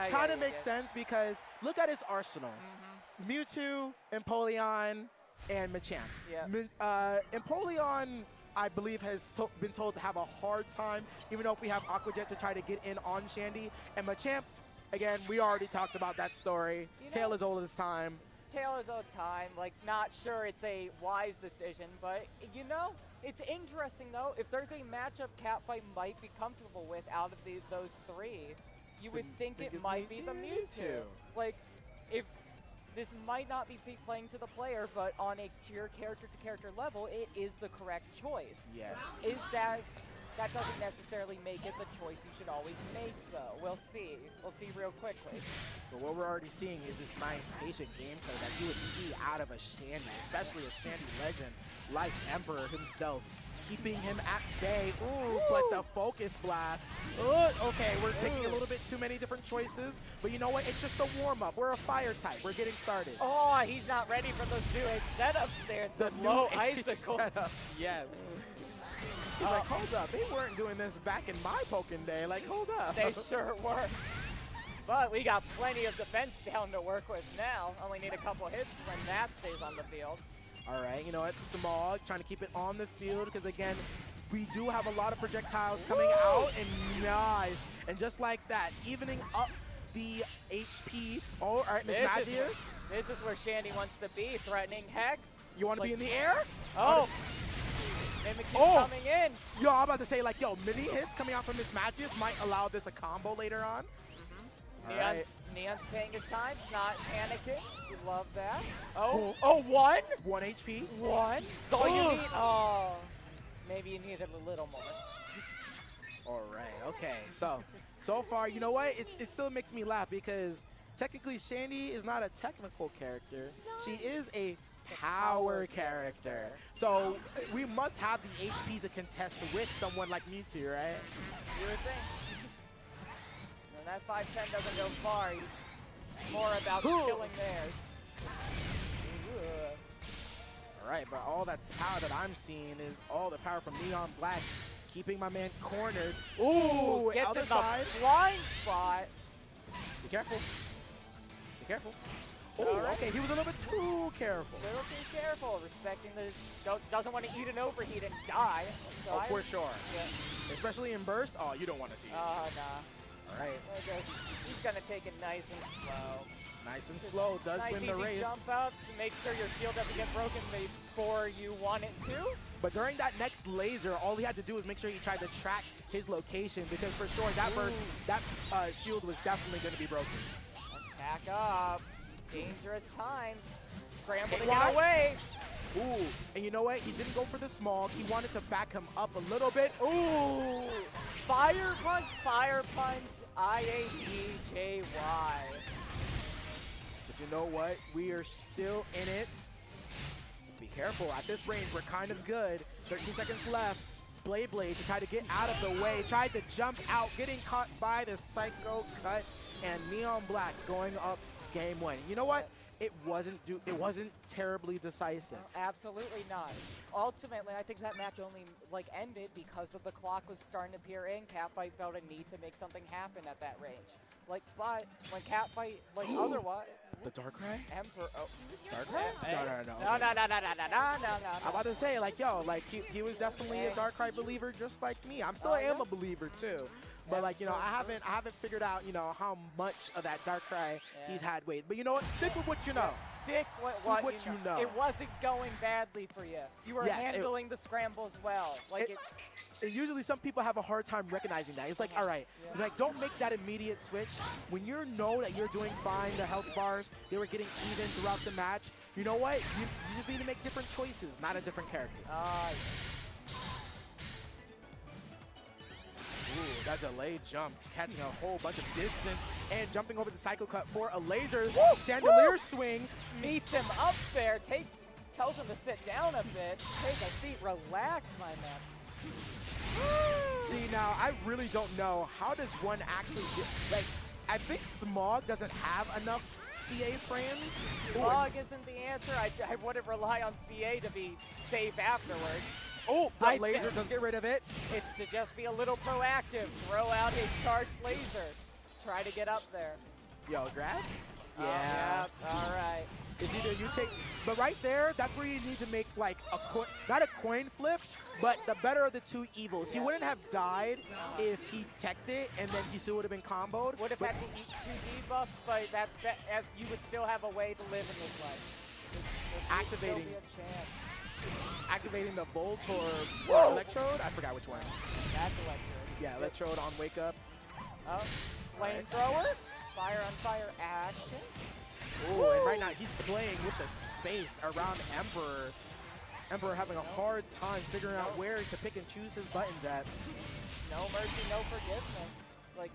it kind of makes sense because look at his arsenal. Mewtwo, Empoleon, and Machamp. Yeah. Empoleon, I believe, has been told to have a hard time, even though if we have Aqua Jet to try to get in on Shandy. And Machamp, again, we already talked about that story. Tale is old as time. Tale is old time. Like, not sure it's a wise decision, but you know, it's interesting though. If there's a matchup Catfight might be comfortable with out of those three, you would think it might be the Mewtwo. Like, if this might not be playing to the player, but on a pure character-to-character level, it is the correct choice. Yes. Is that doesn't necessarily make it the choice you should always make, though. We'll see. We'll see real quickly. But what we're already seeing is this nice, patient gameplay that you would see out of a Shandy, especially a Shandy legend like Empurror himself, keeping him at bay. Ooh, but the focus blast. Okay, we're picking a little bit too many different choices, but you know what? It's just a warm-up. We're a fire type. We're getting started. Oh, he's not ready for those new age setups there. The low icicle setups, yes. He's like, hold up, they weren't doing this back in my Pokken day. Like, hold up. They sure were. But we got plenty of defense down to work with now. Only need a couple hits when that stays on the field. All right, you know, it's Smog trying to keep it on the field because, again, we do have a lot of projectiles coming out, and nice. And just like that, evening up the HP. Oh, all right, Miss Magius. This is where Shandy wants to be, threatening Hex. You want to be in the air? Oh. Mimikyu coming in. Yo, I'm about to say, like, yo, mini hits coming out from Miss Magius might allow this a combo later on. Neon's paying his time, not panicking. We love that. Oh, one? 1 HP. One? That's all you need? Oh, maybe you needed a little more. All right, okay. So far, you know what? It still makes me laugh because technically Shandy is not a technical character. She is a power character. So we must have the HP to contest with someone like Mewtwo, right? You would think. And that 510 doesn't go far. It's more about killing theirs. All right, but all that power that I'm seeing is all the power from NeonBlakk, keeping my man cornered. Ooh, gets other in side. The blind spot. Be careful. Be careful. Oh, okay, he was a little bit too careful. A little too careful, respecting the, doesn't want to eat an overheat and die. So for sure. Yeah. Especially in burst. Oh, you don't want to see it. Oh, nah. All right. He's going to take it nice and slow. Nice and slow does win the race. Jump up to make sure your shield doesn't get broken before you want it to. But during that next laser, all he had to do was make sure he tried to track his location because for sure that burst, that shield was definitely going to be broken. Attack up. Dangerous times. Scramble to get away. Ooh, and you know what? He didn't go for the small. He wanted to back him up a little bit. Ooh. Fire punch, I-A-D-J-Y. But you know what? We are still in it. Be careful. At this range, we're kind of good. 13 seconds left. Blade to try to get out of the way. Tried to jump out, getting caught by the Psycho Cut. And NeonBlakk going up game 1. You know what? It wasn't terribly decisive. Absolutely not. Ultimately, I think that match only ended because of the clock was starting to peer in. Catfight felt a need to make something happen at that range. But when Catfight otherwise. The Darkrai? Emperor. Oh. Darkrai? No. I'm about to say, he was definitely a Darkrai believer just like me. I am a believer too. But I haven't figured out, how much of that Darkrai he's had weight. But you know what? Stick with what you know. Stick with what you know. It wasn't going badly for you. You were handling the scrambles well. Usually some people have a hard time recognizing that. It's like, all right, don't make that immediate switch. When you know that you're doing fine, the health bars, they were getting even throughout the match, you know what? You just need to make different choices, not a different character. Ooh, that delayed jump, catching a whole bunch of distance and jumping over the Psycho Cut for a laser. Chandelure swing. Meets him up there, tells him to sit down a bit. Take a seat, relax, my man. See, now, I really don't know. How does one actually do, I think Smog doesn't have enough CA frames. Smog isn't the answer. I wouldn't rely on CA to be safe afterwards. Oh, but laser does get rid of it. It's to just be a little proactive. Throw out a charged laser. Try to get up there. Yo, grab? Oh, yeah. All right. It's either you take, but right there, that's where you need to make like a coin, not a coin flip, but the better of the two evils. He wouldn't have died if he teched it, and then he still would have been comboed. Would have had to eat 2 debuffs, but that's you would still have a way to live in this life. Activating. Still be a chance. Activating the Voltorb or Electrode? I forgot which one. That's electric. Yeah, Electrode on Wake Up. Oh, flamethrower. Fire on fire action. Ooh, and right now he's playing with the space around Empurror. Empurror having a hard time figuring out where to pick and choose his buttons at. No mercy, no forgiveness. Like,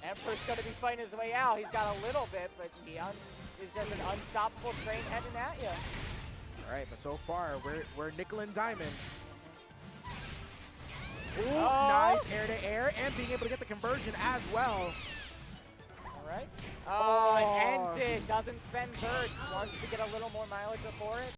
Emperor's going to be fighting his way out. He's got a little bit, but Neon is just an unstoppable train heading at you. All right, but so far, we're nickel and diamond. Ooh, nice air to air, and being able to get the conversion as well. All right. Oh, it ends it. Doesn't spend burst. Wants to get a little more mileage before it.